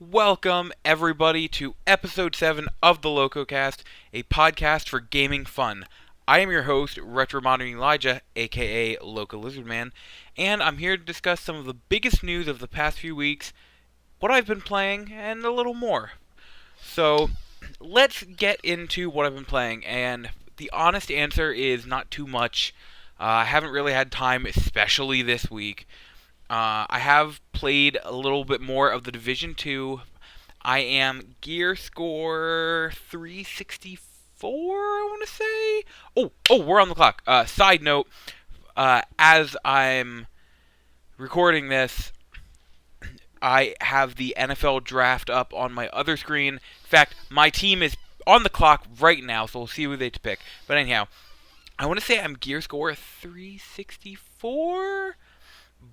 Welcome, everybody, to episode 7 of the Lococast, a podcast for gaming fun. I am your host, Retro Modern Elijah, aka Locolizardman, and I'm here to discuss some of the biggest news of the past few weeks, what I've been playing, and a little more. So, let's get into what I've been playing, and the honest answer is not too much. I haven't really had time, especially this week. I have played a little bit more of the Division 2. I am gear score 364, I want to say. We're on the clock. Side note, as I'm recording this, I have the NFL draft up on my other screen. In fact, my team is on the clock right now, so we'll see who they pick. But anyhow, I want to say I'm gear score 364,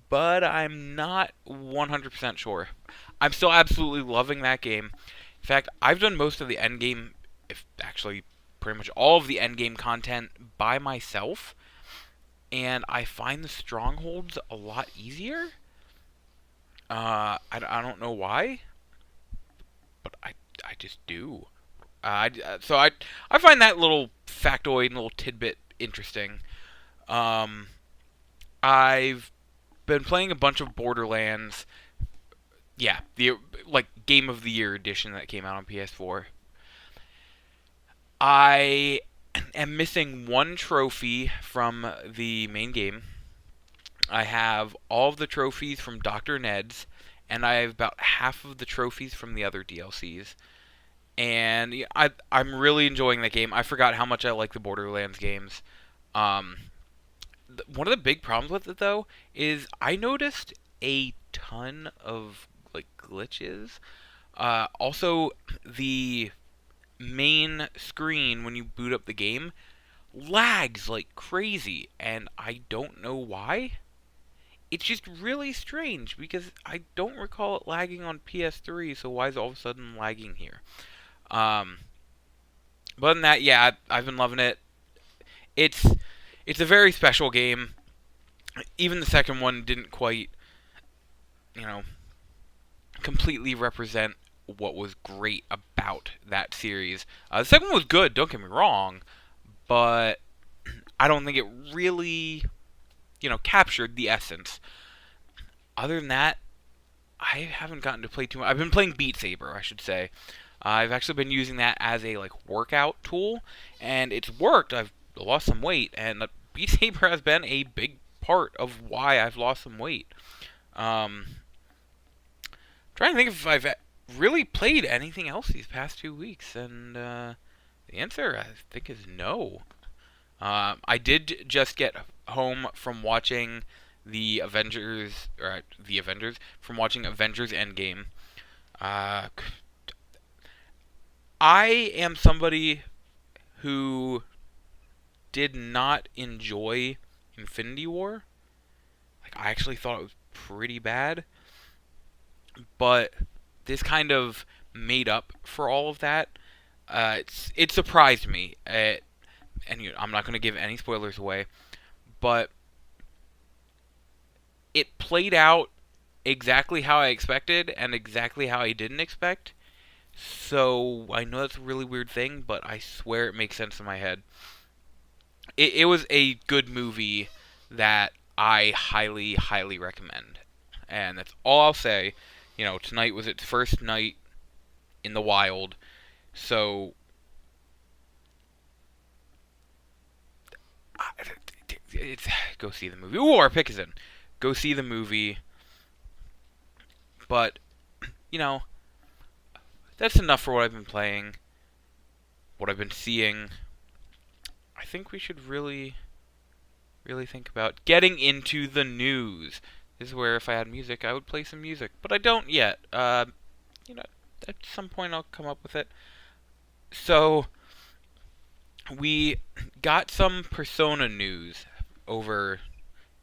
but I'm not 100% sure. I'm still absolutely loving that game. In fact, I've done most of the endgame, if actually pretty much all of the endgame content by myself, and I find the strongholds a lot easier. I don't know why, but I just do. I find that little factoid and little tidbit interesting. Um, I've been playing a bunch of Borderlands. Yeah, the Game of the Year edition that came out on PS4. I am missing one trophy from the main game. I have all of the trophies from Dr. Ned's, and I have about half of the trophies from the other DLCs. And yeah, I'm really enjoying that game. I forgot how much I like the Borderlands games. Um, One of the big problems with it though is I noticed a ton of glitches. Also, the main screen when you boot up the game lags like crazy, and I don't know why. It's just really strange because I don't recall it lagging on PS3, so why is it all of a sudden lagging here? Um, but other than that, yeah, I've been loving it. It's it's a very special game. Even the second one didn't quite, you know, completely represent what was great about that series. The second one was good, don't get me wrong, but I don't think it really, captured the essence. Other than that, I haven't gotten to play too much. I've been playing Beat Saber, I should say. I've actually been using that as a workout tool, and it's worked. I've lost some weight, and Beat Saber has been a big part of why I've lost some weight. Um, Trying to think if I've really played anything else these past 2 weeks, and the answer I think is no. I did just get home from watching from watching Avengers Endgame. Uh, I am somebody who did not enjoy Infinity War. I actually thought it was pretty bad, but this kind of made up for all of that. It surprised me, I'm not going to give any spoilers away, but it played out exactly how I expected and exactly how I didn't expect. So I know that's a really weird thing, but I swear it makes sense in my head. It was a good movie that I highly, highly recommend. And that's all I'll say. Tonight was its first night in the wild, so it's go see the movie. Ooh, our pick is in. Go see the movie. But you know, that's enough for what I've been playing, what I've been seeing. I think we should really, really think about getting into the news. This is where if I had music, I would play some music, but I don't yet. You know, at some point I'll come up with it. So we got some Persona news over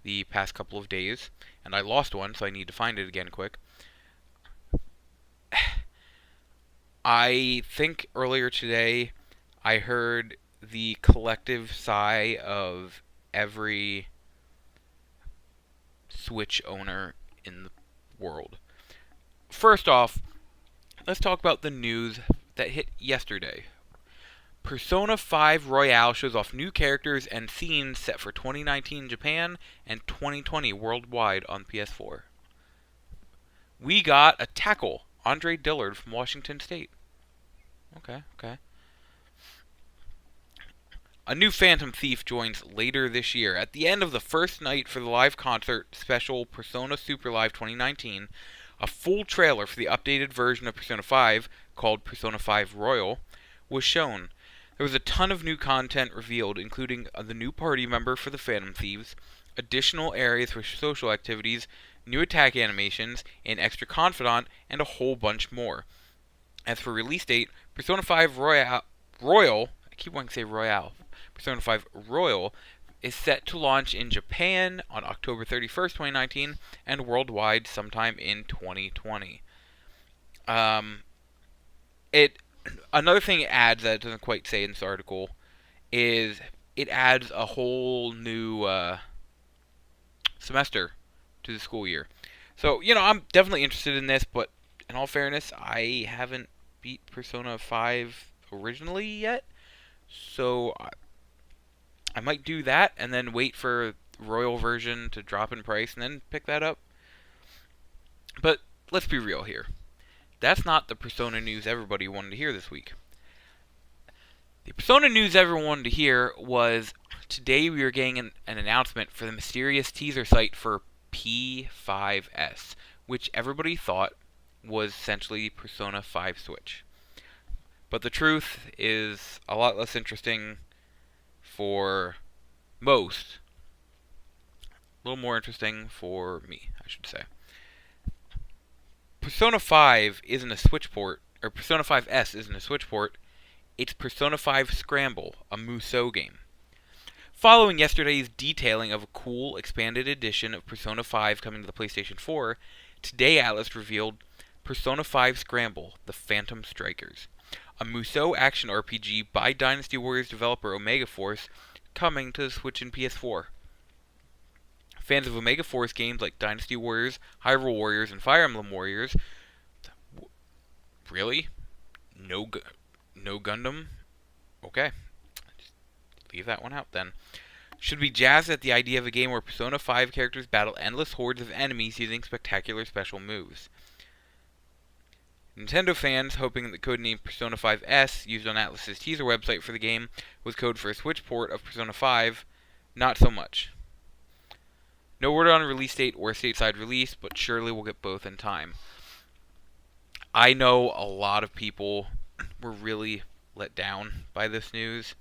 the past couple of days, and I lost one, so I need to find it again quick. I think earlier today I heard the collective sigh of every Switch owner in the world. First off, let's talk about the news that hit yesterday. Persona 5 Royale shows off new characters and scenes set for 2019 Japan and 2020 worldwide on PS4. We got a tackle, Andre Dillard from Washington State. Okay. A new Phantom Thief joins later this year. At the end of the first night for the live concert special Persona Super Live 2019, a full trailer for the updated version of Persona 5, called Persona 5 Royal, was shown. There was a ton of new content revealed, including the new party member for the Phantom Thieves, additional areas for social activities, new attack animations, an extra confidant, and a whole bunch more. As for release date, Persona 5 Royal, I keep wanting to say Royale, Persona 5 Royal is set to launch in Japan on October 31st, 2019, and worldwide sometime in 2020. Another thing it adds that it doesn't quite say in this article is it adds a whole new semester to the school year. So, I'm definitely interested in this, but in all fairness, I haven't beat Persona 5 originally yet, so I might do that and then wait for Royal version to drop in price and then pick that up. But let's be real here. That's not the Persona news everybody wanted to hear this week. The Persona news everyone wanted to hear was today we were getting an announcement for the mysterious teaser site for P5S, which everybody thought was essentially Persona 5 Switch. But the truth is a lot less interesting for most. A little more interesting for me, I should say. Persona 5 isn't a Switch port, or Persona 5S isn't a Switch port. It's Persona 5 Scramble, a Musou game. Following yesterday's detailing of a cool expanded edition of Persona 5 coming to the PlayStation 4, today Atlus revealed Persona 5 Scramble, The Phantom Strikers, a Musou action RPG by Dynasty Warriors developer Omega Force, coming to the Switch and PS4. Fans of Omega Force games like Dynasty Warriors, Hyrule Warriors, and Fire Emblem Warriors... Really? No Gundam? Okay. Just leave that one out then. Should be jazzed at the idea of a game where Persona 5 characters battle endless hordes of enemies using spectacular special moves. Nintendo fans, hoping that the codename Persona 5S, used on Atlus's teaser website for the game, was code for a Switch port of Persona 5, not so much. No word on a release date or stateside release, but surely we'll get both in time. I know a lot of people were really let down by this news.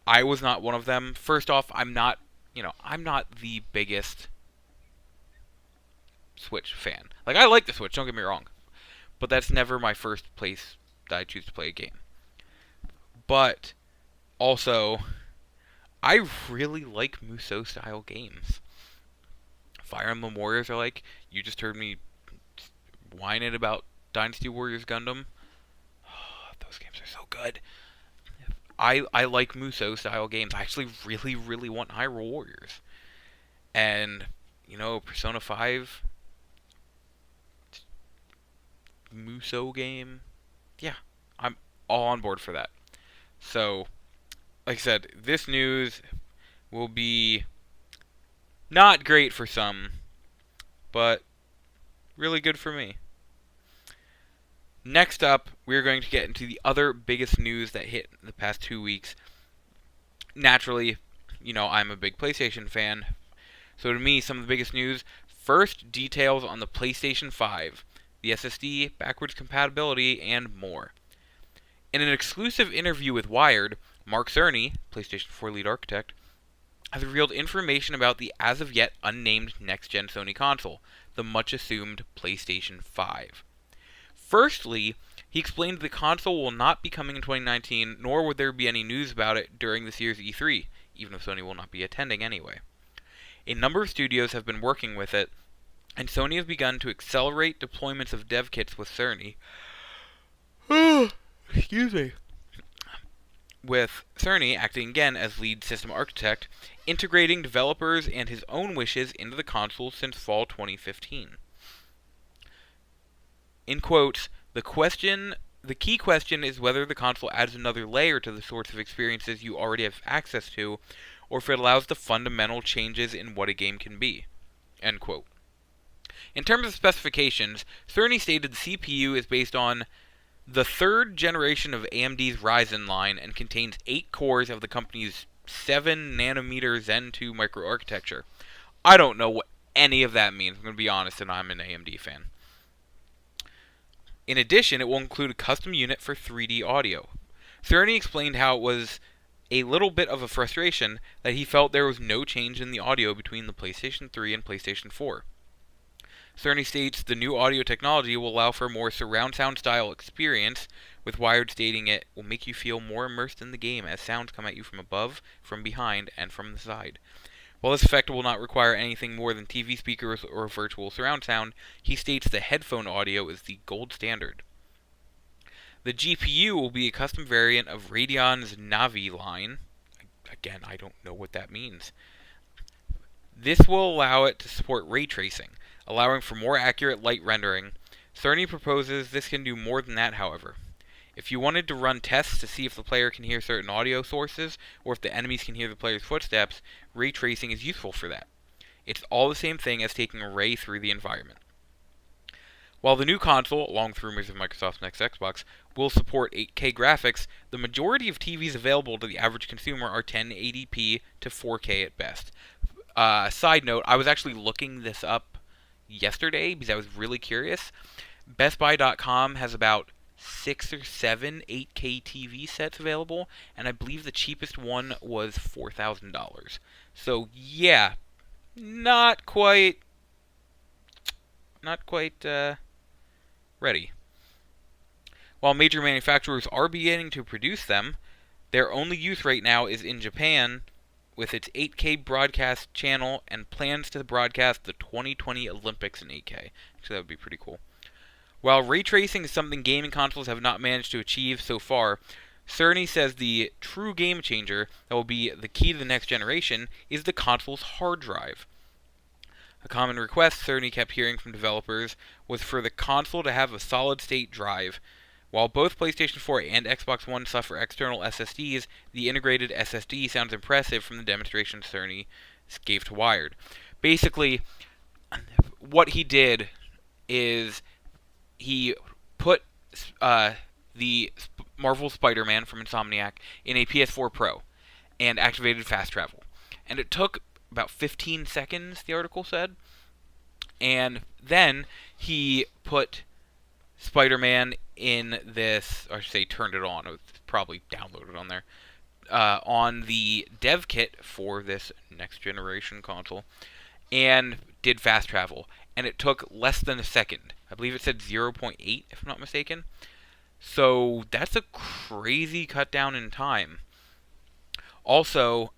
I was not one of them. First off, I'm not the biggest Switch fan. Like, I like the Switch, don't get me wrong. But that's never my first place that I choose to play a game. But, also, I really like Musou-style games. Fire Emblem Warriors are like, you just heard me whining about Dynasty Warriors Gundam. Oh, those games are so good. I like Musou-style games. I actually really, really want Hyrule Warriors. And, Persona 5... Musou game, yeah, I'm all on board for that. So, like I said, this news will be not great for some, but really good for me. Next up, we're going to get into the other biggest news that hit in the past 2 weeks. Naturally, I'm a big PlayStation fan, so to me, some of the biggest news, first details on the PlayStation 5. The SSD, backwards compatibility, and more. In an exclusive interview with Wired, Mark Cerny, PlayStation 4 lead architect, has revealed information about the as-of-yet unnamed next-gen Sony console, the much-assumed PlayStation 5. Firstly, he explained the console will not be coming in 2019, nor would there be any news about it during this year's E3, even if Sony will not be attending anyway. A number of studios have been working with it, and Sony has begun to accelerate deployments of dev kits with Cerny. Excuse me. With Cerny acting again as lead system architect, integrating developers and his own wishes into the console since fall 2015. In quotes, The key question is whether the console adds another layer to the sorts of experiences you already have access to, or if it allows the fundamental changes in what a game can be. End quote. In terms of specifications, Cerny stated the CPU is based on the third generation of AMD's Ryzen line and contains 8 cores of the company's 7nm Zen 2 microarchitecture. I don't know what any of that means, I'm going to be honest, and I'm an AMD fan. In addition, it will include a custom unit for 3D audio. Cerny explained how it was a little bit of a frustration that he felt there was no change in the audio between the PlayStation 3 and PlayStation 4. Cerny states the new audio technology will allow for a more surround sound style experience, with Wired stating it will make you feel more immersed in the game as sounds come at you from above, from behind, and from the side. While this effect will not require anything more than TV speakers or virtual surround sound, he states the headphone audio is the gold standard. The GPU will be a custom variant of Radeon's Navi line. Again, I don't know what that means. This will allow it to support ray tracing, allowing for more accurate light rendering. Cerny proposes this can do more than that, however. If you wanted to run tests to see if the player can hear certain audio sources, or if the enemies can hear the player's footsteps, ray tracing is useful for that. It's all the same thing as taking a ray through the environment. While the new console, along with rumors of Microsoft's next Xbox, will support 8K graphics, the majority of TVs available to the average consumer are 1080p to 4K at best. Side note, I was actually looking this up yesterday because I was really curious. BestBuy.com has about 6 or 7 8K TV sets available, and I believe the cheapest one was $4,000. So yeah, not quite ready. While major manufacturers are beginning to produce them, their only use right now is in Japan with its 8K broadcast channel and plans to broadcast the 2020 Olympics in 8K. So that would be pretty cool. While ray tracing is something gaming consoles have not managed to achieve so far, Cerny says the true game changer that will be the key to the next generation is the console's hard drive. A common request Cerny kept hearing from developers was for the console to have a solid-state drive. While both PlayStation 4 and Xbox One suffer external SSDs, the integrated SSD sounds impressive from the demonstration Cerny gave to Wired. Basically, what he did is he put the Marvel Spider-Man from Insomniac in a PS4 Pro and activated fast travel. And it took about 15 seconds, the article said. And then he put Spider-Man in this, or I should say turned it on. It was probably downloaded on there. On the dev kit for this next generation console. And did fast travel. And it took less than a second. I believe it said 0.8, if I'm not mistaken. So that's a crazy cut down in time. Also,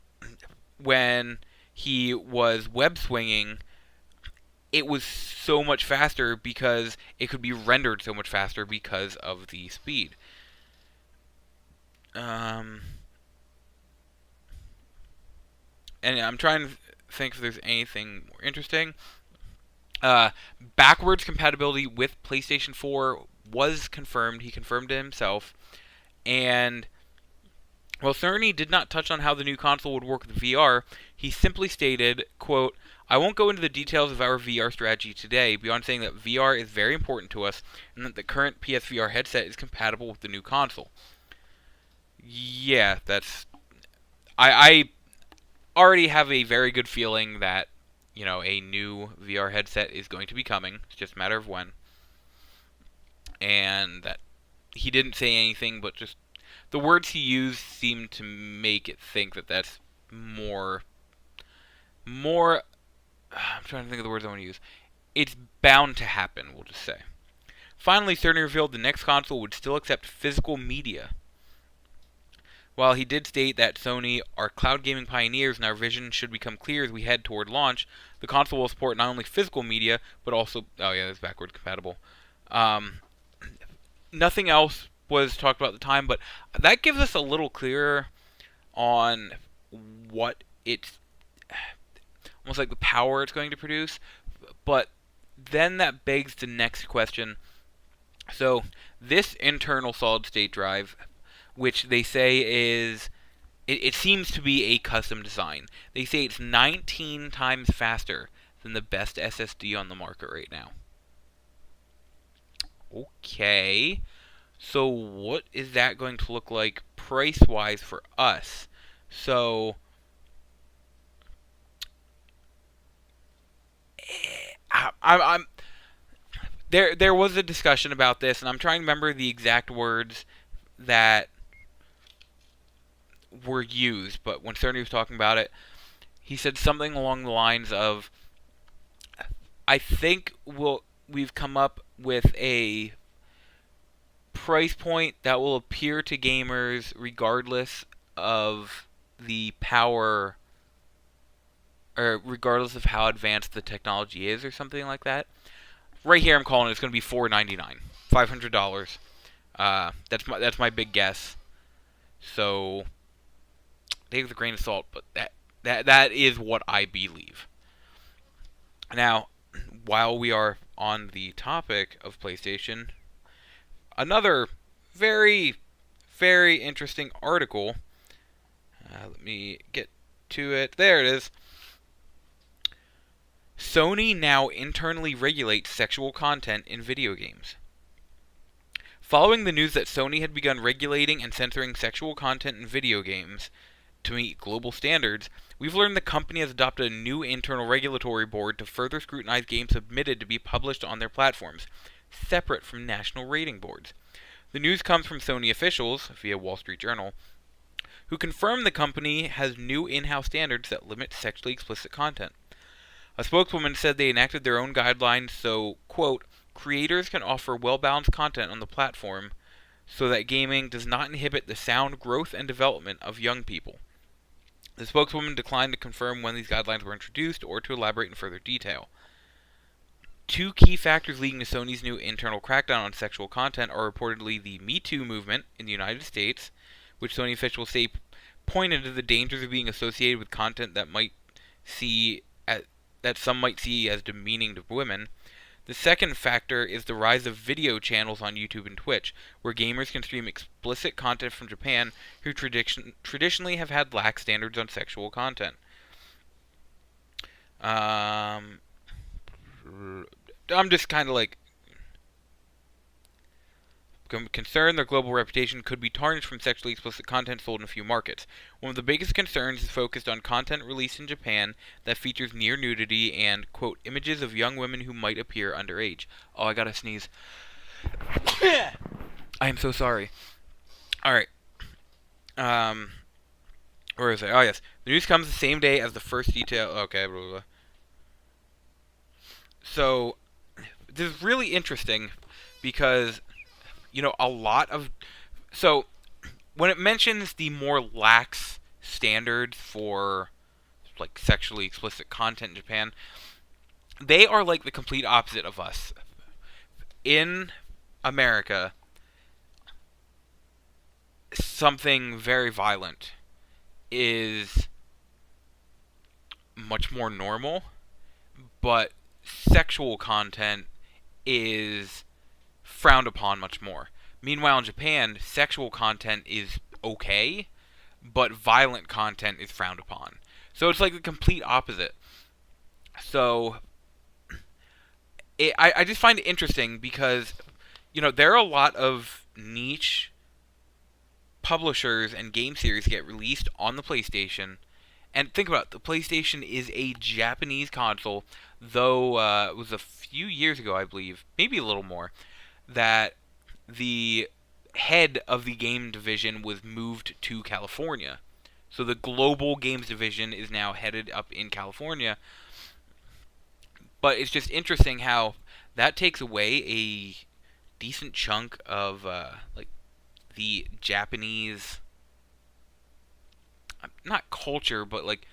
when he was web swinging, it was so much faster because it could be rendered so much faster because of the speed. And I'm trying to think if there's anything more interesting. Backwards compatibility with PlayStation 4 was confirmed. He confirmed it himself. And while Cerny did not touch on how the new console would work with VR, he simply stated, quote, "I won't go into the details of our VR strategy today, beyond saying that VR is very important to us, and that the current PSVR headset is compatible with the new console." Yeah, that's... I already have a very good feeling that, a new VR headset is going to be coming. It's just a matter of when. And that he didn't say anything, but just the words he used seemed to make it think that that's more... I'm trying to think of the words I want to use. It's bound to happen, we'll just say. Finally, Cerny revealed the next console would still accept physical media. While he did state that Sony are cloud gaming pioneers and our vision should become clear as we head toward launch, the console will support not only physical media, but also... Oh yeah, it's backward compatible. Nothing else was talked about at the time, but that gives us a little clearer on what it's... almost like the power it's going to produce. But then that begs the next question. So this internal solid state drive, which they say is, it seems to be a custom design. They say it's 19 times faster than the best SSD on the market right now. Okay. So what is that going to look like price-wise for us? So I'm there was a discussion about this, and I'm trying to remember the exact words that were used, but when Cerny was talking about it, he said something along the lines of, I think we've come up with a price point that will appear to gamers regardless of the power, or regardless of how advanced the technology is, or something like that. Right here, I'm calling it's going to be $499, $500. That's my big guess. So take it with a grain of salt, but that is what I believe. Now, while we are on the topic of PlayStation, another very, very interesting article. Let me get to it. There it is. Sony now internally regulates sexual content in video games. Following the news that Sony had begun regulating and censoring sexual content in video games to meet global standards, we've learned the company has adopted a new internal regulatory board to further scrutinize games submitted to be published on their platforms, separate from national rating boards. The news comes from Sony officials, via Wall Street Journal, who confirm the company has new in-house standards that limit sexually explicit content. A spokeswoman said they enacted their own guidelines so, quote, creators can offer well-balanced content on the platform so that gaming does not inhibit the sound growth and development of young people. The spokeswoman declined to confirm when these guidelines were introduced or to elaborate in further detail. Two key factors leading to Sony's new internal crackdown on sexual content are reportedly the Me Too movement in the United States, which Sony officials say pointed to the dangers of being associated with content that some might see as demeaning to women. The second factor is the rise of video channels on YouTube and Twitch, where gamers can stream explicit content from Japan, who traditionally have had lax standards on sexual content. I'm just kind of like concerned their global reputation could be tarnished from sexually explicit content sold in a few markets. One of the biggest concerns is focused on content released in Japan that features near nudity and, quote, images of young women who might appear underage. Oh, I gotta sneeze. I am so sorry. Alright. Where is it? Oh, yes. The news comes the same day as the first detail. Okay, blah, blah, blah. So, this is really interesting because, a lot of... So, when it mentions the more lax standards for, like, sexually explicit content in Japan, they are like the complete opposite of us. In America, something very violent is much more normal, but sexual content is frowned upon much more. Meanwhile, in Japan, sexual content is okay, but violent content is frowned upon. So it's like the complete opposite. So I just find it interesting because, there are a lot of niche publishers and game series get released on the PlayStation. And think about it, the PlayStation is a Japanese console, though it was a few years ago, I believe, maybe a little more, that the head of the game division was moved to California. So the global games division is now headed up in California. But it's just interesting how that takes away a decent chunk of like the Japanese, not culture, but like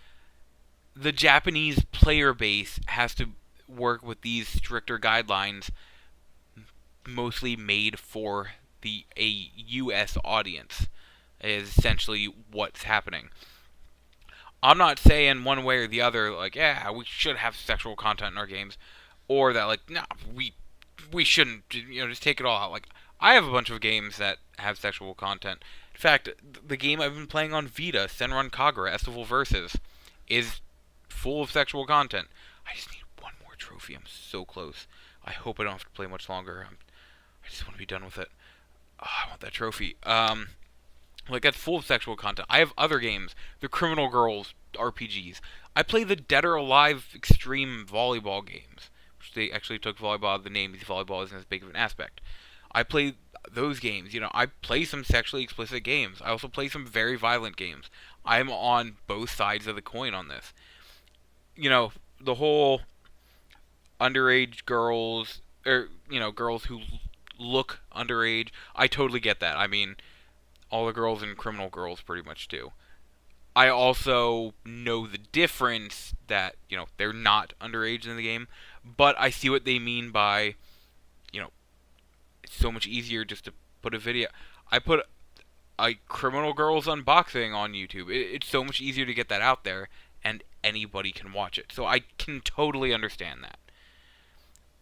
the Japanese player base has to work with these stricter guidelines, mostly made for a U.S. audience, is essentially what's happening. I'm not saying one way or the other, like, yeah, we should have sexual content in our games, or that, like, nah, we we shouldn't, just take it all out. Like, I have a bunch of games that have sexual content. In fact, the game I've been playing on Vita, Senran Kagura Estival Versus, is full of sexual content. I just need one more trophy. I'm so close. I hope I don't have to play much longer. I just want to be done with it. Oh, I want that trophy. Like, that's full of sexual content. I have other games. The Criminal Girls RPGs. I play the Dead or Alive Extreme volleyball games. Which they actually took volleyball out of the name because volleyball isn't as big of an aspect. I play those games. I play some sexually explicit games. I also play some very violent games. I'm on both sides of the coin on this. The whole underage girls, or, girls who look underage, I totally get that. I mean, all the girls in Criminal Girls pretty much do. I also know the difference that, they're not underage in the game, but I see what they mean by, it's so much easier just to put a video. I put a Criminal Girls unboxing on YouTube. It's so much easier to get that out there, and anybody can watch it. So I can totally understand that.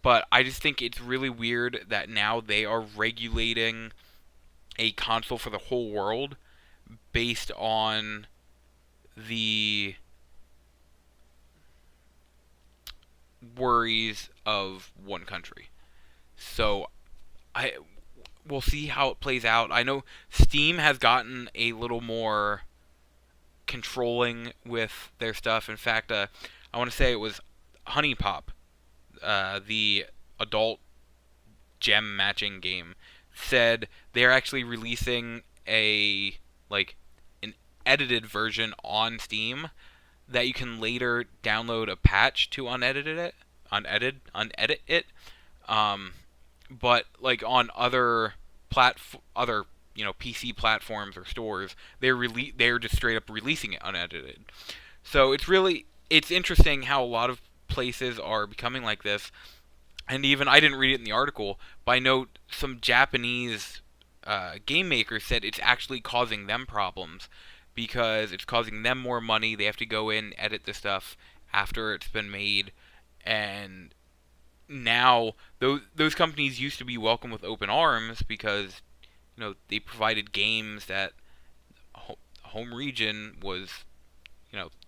But I just think it's really weird that now they are regulating a console for the whole world based on the worries of one country. So we'll see how it plays out. I know Steam has gotten a little more controlling with their stuff. In fact, I want to say it was Honey Pop, the adult gem matching game, said they're actually releasing an edited version on Steam that you can later download a patch to unedit it. But like on other PC platforms or stores, they're just straight up releasing it unedited. So it's interesting how a lot of places are becoming like this. And even, I didn't read it in the article, but I know some Japanese game makers said it's actually causing them problems because it's causing them more money. They have to go in, edit the stuff after it's been made, and now those companies used to be welcome with open arms because they provided games that home region was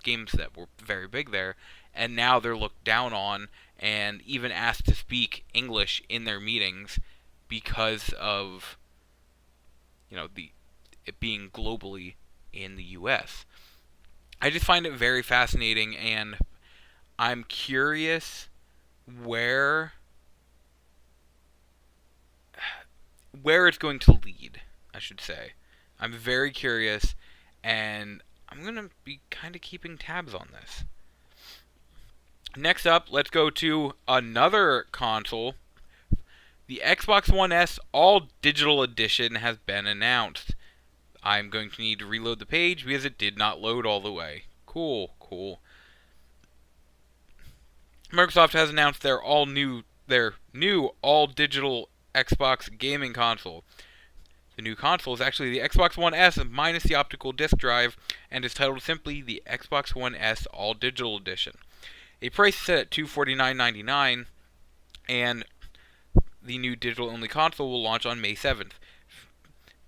games that were very big there, and now they're looked down on and even asked to speak English in their meetings because of it being globally in the US. I just find it very fascinating, and I'm curious where it's going to lead, I should say. I'm very curious, and I'm going to be kind of keeping tabs on this. Next up, let's go to another console. The Xbox One S All Digital Edition has been announced. I'm going to need to reload the page because it did not load all the way. Cool. Microsoft has announced their new all-digital Xbox gaming console. The new console is actually the Xbox One S minus the optical disc drive and is titled simply the Xbox One S All Digital Edition. A price set at $249.99, and the new digital-only console will launch on May 7th.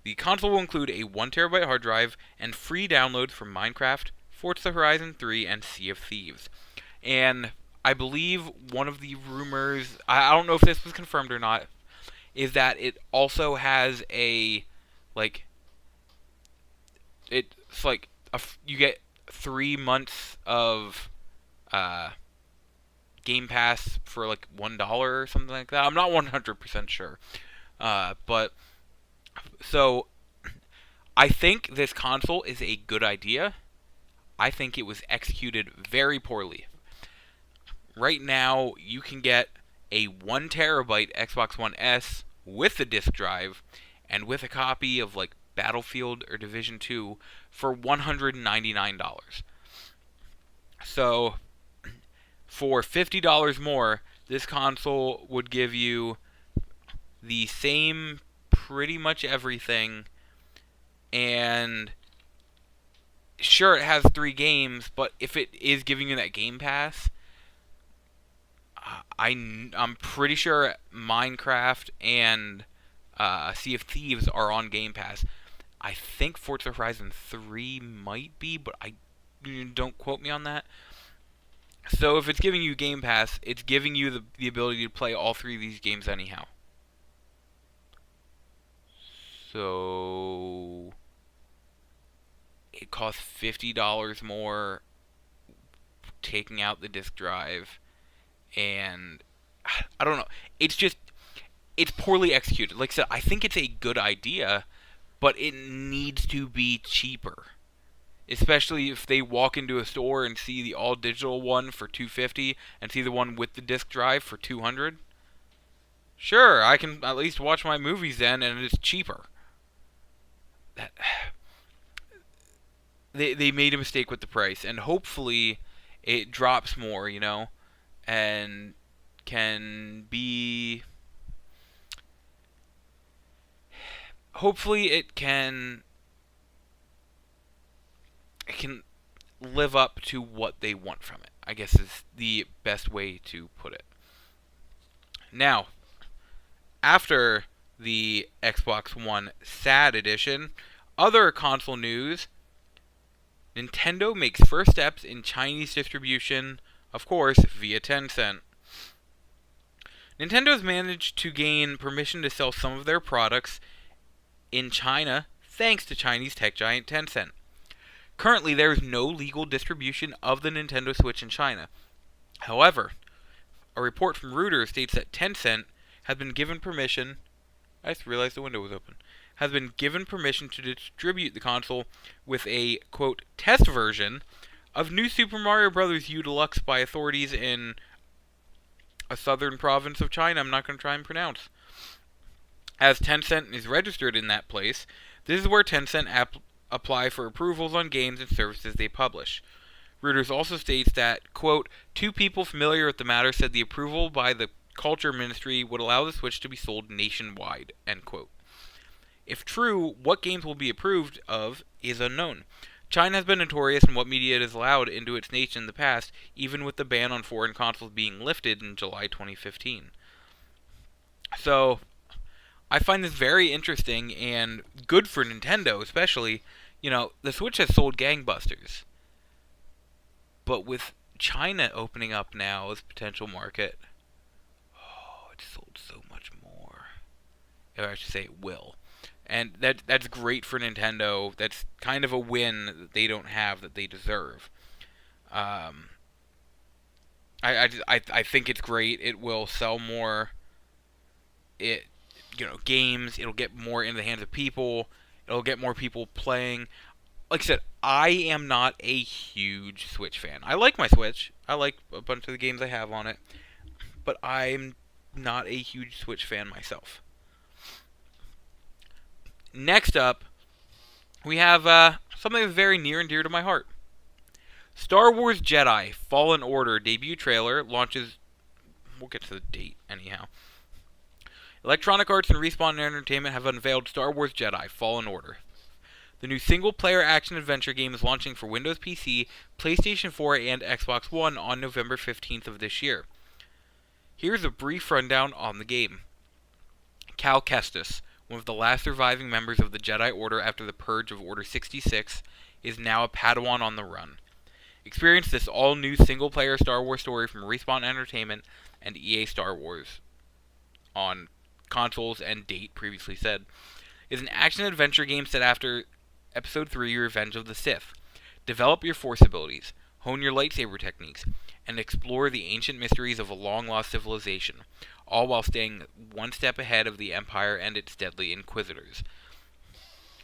The console will include a 1TB hard drive and free downloads from Minecraft, Forza Horizon 3, and Sea of Thieves. And I believe one of the rumors, I don't know if this was confirmed or not, is that it also has you get 3 months of Game Pass for like $1 or something like that. I'm not 100% sure. But so I think this console is a good idea. I think it was executed very poorly. Right now, you can get a 1TB Xbox One S with the disc drive and with a copy of like Battlefield or Division 2 for $199. So for $50 more, this console would give you the same pretty much everything, and sure, it has 3 games, but if it is giving you that Game Pass, I'm pretty sure Minecraft and Sea of Thieves are on Game Pass. I think Forza Horizon 3 might be, but I don't quote me on that. So if it's giving you Game Pass, it's giving you the ability to play all three of these games anyhow. So it costs $50 more taking out the disc drive, and I don't know. It's just it's poorly executed. Like I said, I think it's a good idea, but it needs to be cheaper. Especially if they walk into a store and see the all digital one for $250 and see the one with the disc drive for $200. Sure, I can at least watch my movies then, and it's cheaper. That they made a mistake with the price, and hopefully it drops more, and can be. Hopefully it can live up to what they want from it, I guess is the best way to put it. Now, after the Xbox One Sad Edition, other console news: Nintendo makes first steps in Chinese distribution, of course, via Tencent. Nintendo's managed to gain permission to sell some of their products in China thanks to Chinese tech giant Tencent. Currently, there is no legal distribution of the Nintendo Switch in China. However, a report from Reuters states that Tencent has been given permission. I just realized the window was open. Has been given permission to distribute the console with a, quote, test version of New Super Mario Bros. U Deluxe by authorities in a southern province of China I'm not going to try and pronounce. As Tencent is registered in that place, this is where Tencent apply for approvals on games and services they publish. Reuters also states that, quote, two people familiar with the matter said the approval by the Culture Ministry would allow the Switch to be sold nationwide, end quote. If true, what games will be approved of is unknown. China has been notorious in what media it has allowed into its nation in the past, even with the ban on foreign consoles being lifted in July 2015. So, I find this very interesting and good for Nintendo, especially. The Switch has sold gangbusters. But with China opening up now as a potential market, it's sold so much more. Or I should say it will. And that's great for Nintendo. That's kind of a win that they don't have that they deserve. I think it's great. It will sell more. Games. It'll get more in the hands of people. It'll get more people playing. Like I said, I am not a huge Switch fan. I like my Switch. I like a bunch of the games I have on it. But I'm not a huge Switch fan myself. Next up, we have something that's very near and dear to my heart. Star Wars Jedi Fallen Order debut trailer launches. We'll get to the date anyhow. Electronic Arts and Respawn Entertainment have unveiled Star Wars Jedi Fallen Order. The new single-player action-adventure game is launching for Windows PC, PlayStation 4, and Xbox One on November 15th of this year. Here's a brief rundown on the game. Cal Kestis, one of the last surviving members of the Jedi Order after the purge of Order 66, is now a Padawan on the run. Experience this all-new single-player Star Wars story from Respawn Entertainment and EA Star Wars on consoles and date previously said. Is an action-adventure game set after Episode 3, Revenge of the Sith. Develop your Force abilities, hone your lightsaber techniques, and explore the ancient mysteries of a long-lost civilization, all while staying one step ahead of the Empire and its deadly Inquisitors.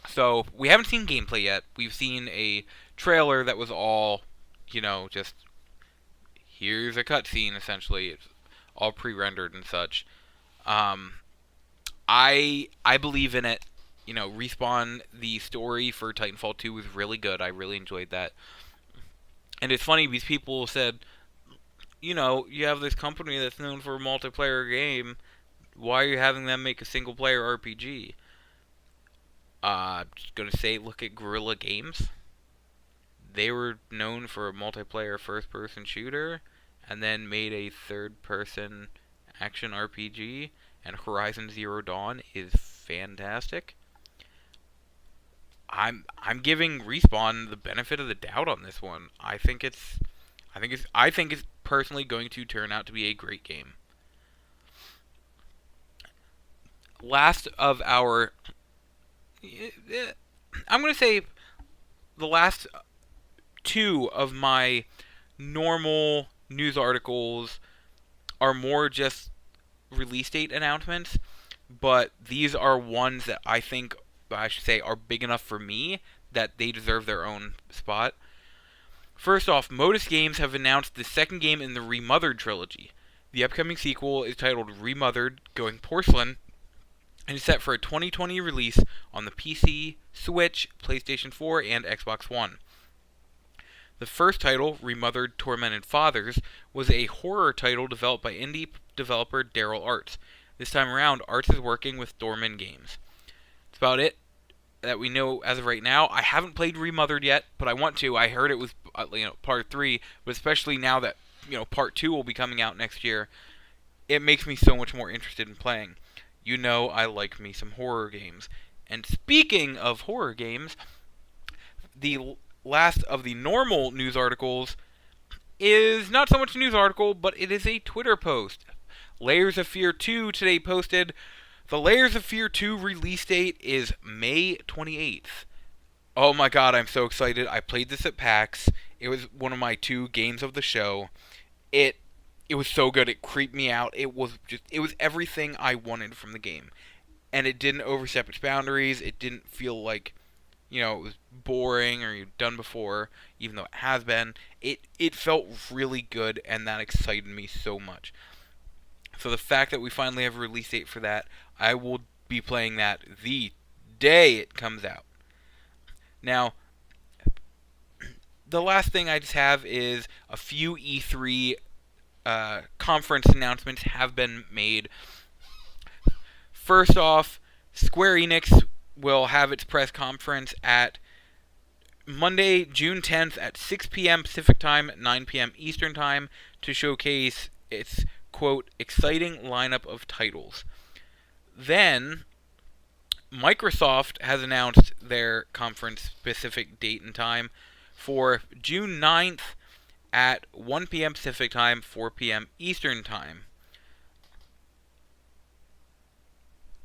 So, we haven't seen gameplay yet. We've seen a trailer that was all, just here's a cutscene, essentially. It's all pre-rendered and such. I believe in it. Respawn, the story for Titanfall 2 was really good. I really enjoyed that. And it's funny, these people said, you have this company that's known for a multiplayer game. Why are you having them make a single-player RPG? Just gonna say, look at Guerrilla Games. They were known for a multiplayer first-person shooter, and then made a third-person action RPG, and Horizon Zero Dawn is fantastic. I'm giving Respawn the benefit of the doubt on this one. I think it's personally going to turn out to be a great game. Last of our, I'm going to say the last two of my normal news articles are more just release date announcements, but these are ones that I should say, are big enough for me that they deserve their own spot. First off, Modus Games have announced the second game in the Remothered trilogy. The upcoming sequel is titled Remothered Going Porcelain and is set for a 2020 release on the PC, Switch, PlayStation 4, and Xbox One. The first title, Remothered Tormented Fathers, was a horror title developed by indie developer Daryl Arts. This time around, Arts is working with Dorman Games. That's about it that we know as of right now. I haven't played Remothered yet, but I want to. I heard it was part 3, but especially now that part 2 will be coming out next year, it makes me so much more interested in playing. I like me some horror games. And speaking of horror games, the last of the normal news articles is not so much a news article, but it is a Twitter post. Layers of Fear 2 today posted, the Layers of Fear 2 release date is May 28th. Oh my god, I'm so excited. I played this at PAX. It was one of my 2 games of the show. It was so good. It creeped me out. It was everything I wanted from the game. And it didn't overstep its boundaries. It didn't feel like, it was boring or you've done before, even though it has been. It felt really good, and that excited me so much. So the fact that we finally have a release date for that, I will be playing that the day it comes out. Now, the last thing I just have is a few E3 conference announcements have been made. First off, Square Enix will have its press conference at Monday, June 10th at 6 p.m. Pacific Time, 9 p.m. Eastern Time to showcase its, quote, exciting lineup of titles. Then, Microsoft has announced their conference-specific date and time for June 9th at 1 p.m. Pacific Time, 4 p.m. Eastern Time.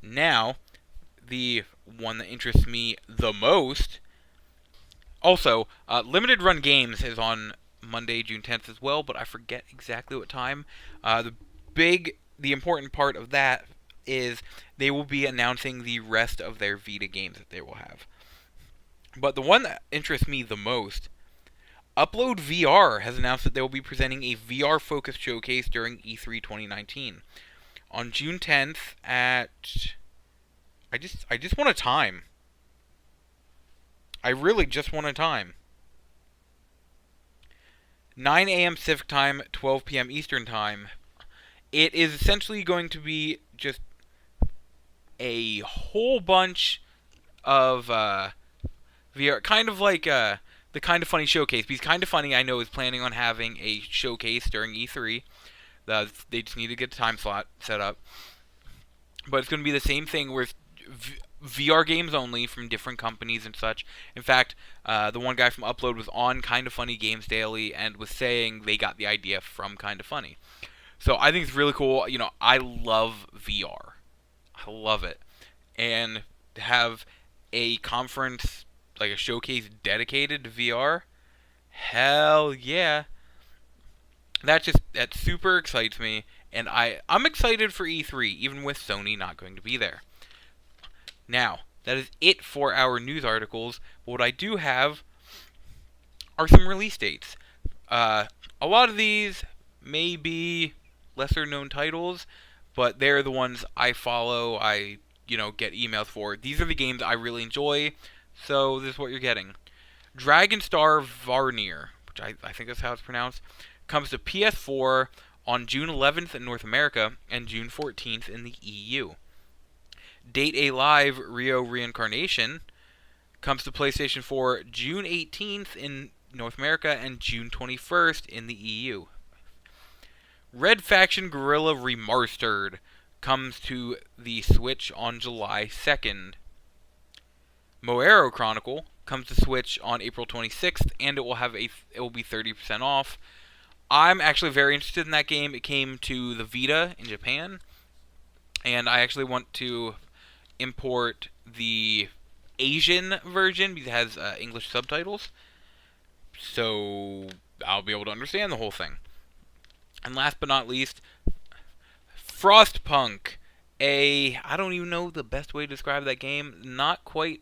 Now, the one that interests me the most, also, Limited Run Games is on Monday, June 10th as well, but I forget exactly what time. The important part of that is they will be announcing the rest of their Vita games that they will have. But the one that interests me the most, Upload VR has announced that they will be presenting a VR-focused showcase during E3 2019 on June 10th at I just want a time. I really just want a time. 9 a.m. Pacific Time, 12 p.m. Eastern Time. It is essentially going to be just a whole bunch of VR, kind of like the Kind of Funny showcase. Because Kind of Funny, I know, is planning on having a showcase during E3. They just need to get a time slot set up. But it's going to be the same thing where it's VR games only from different companies and such. In fact, the one guy from Upload was on Kind of Funny Games Daily and was saying they got the idea from Kind of Funny. So I think it's really cool. I love VR. I love it. And to have a conference, like a showcase dedicated to VR, hell yeah. That super excites me. And I'm excited for E3, even with Sony not going to be there. Now, that is it for our news articles. What I do have are some release dates. A lot of these may be lesser known titles, but they're the ones I follow, I get emails for. These are the games I really enjoy, so this is what you're getting. Dragon Star Varnir, which I think that's how it's pronounced, comes to PS4 on June 11th in North America and June 14th in the EU. Date A Live Rio Reincarnation comes to PlayStation 4 June 18th in North America and June 21st in the EU. Red Faction Guerrilla Remastered comes to the Switch on July 2nd. Moero Chronicle comes to Switch on April 26th, and it will be 30% off. I'm actually very interested in that game. It came to the Vita in Japan, and I actually want to import the Asian version because it has English subtitles, so I'll be able to understand the whole thing. And last but not least, Frostpunk. I don't even know the best way to describe that game. Not quite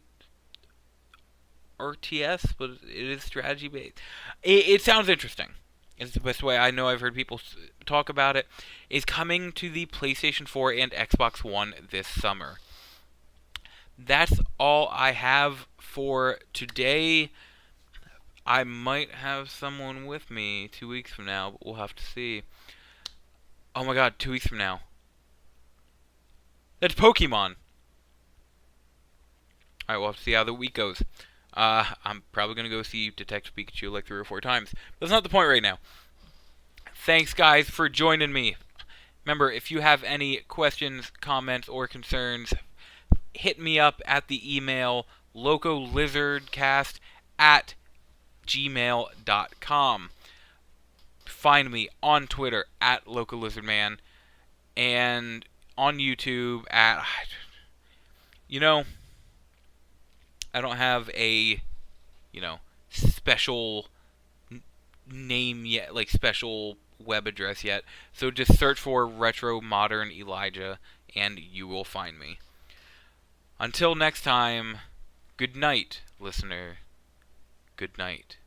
RTS, but it is strategy based. It sounds interesting. It's the best way I know. I've heard people talk about it. Is coming to the PlayStation 4 and Xbox One this summer. That's all I have for today. I might have someone with me 2 weeks from now, but we'll have to see. Oh my god, 2 weeks from now. That's Pokemon. Alright, we'll have to see how the week goes. I'm probably going to go see Detective Pikachu like 3 or 4 times. That's not the point right now. Thanks, guys, for joining me. Remember, if you have any questions, comments, or concerns, hit me up at the email locolizardcast@gmail.com. Find me on Twitter at Locolizardman and on YouTube at... I don't have a, special name yet, like special web address yet. So just search for Retro Modern Elijah and you will find me. Until next time, good night, listener. Good night.